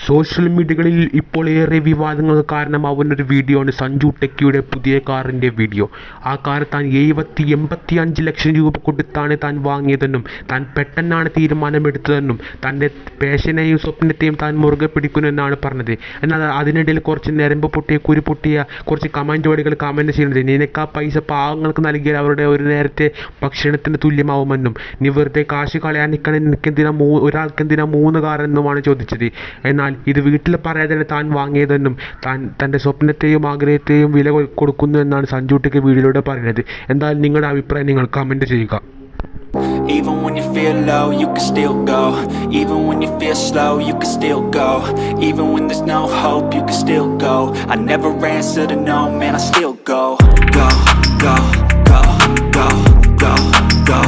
Social മീഡിയകളിൽ ഇപ്പോൾ ഏറെ വിവാദങ്ങൾക്ക് കാരണമാവുന്ന ഒരു വീഡിയോ ആണ് സഞ്ജു ടെക്കിയുടെ പുതിയ കാറിൻ്റെ വീഡിയോ. ആ കാർ താൻ 85 ലക്ഷം രൂപ കൊടുത്താണ് താൻ വാങ്ങിയതെന്നും താൻ പെട്ടെന്നാണ് തീരുമാനമെടുത്തതെന്നും തൻ്റെ പാഷനെയും സ്വപ്നത്തെയും താൻ മുറുകെ പിടിക്കുമെന്നാണ് പറഞ്ഞത്. എന്നാൽ അതിനിടയിൽ കുറച്ച് ഞരമ്പ് പൊട്ടിയ കുരു പൊട്ടിയ കുറച്ച് കമൻറ്റോടികൾ കമൻറ്റ് ചെയ്യുന്നത് നിനക്ക് ആ പൈസ പാവങ്ങൾക്ക് നൽകിയാൽ അവരുടെ ഒരു നേരത്തെ ഭക്ഷണത്തിന് തുല്യമാവുമെന്നും നീ വെറുതെ കാശ് കളയാൻ നിൽക്കണ ഒരാൾക്കെന്തിനാ 3 കാർ എന്നുമാണ് ചോദിച്ചത്. എന്നാൽ ഇത് വീട്ടിൽ പറയാതെ താൻ വാങ്ങിയതെന്നും താൻ തൻ്റെ സ്വപ്നത്തെയും ആഗ്രഹത്തെയും വില കൊടുക്കുന്നു എന്നാണ് സഞ്ജു ടെക്കി വീഡിയോയിലൂടെ പറയുന്നത്. എന്തായാലും നിങ്ങളുടെ അഭിപ്രായം നിങ്ങൾ കമൻറ്റ് ചെയ്യുക. Even when you feel low, you can still go. Even when you feel slow, you can still go. Even when there's no hope, you can still go. I never answer to no, man, I still go. Go, go, go, go, go, go.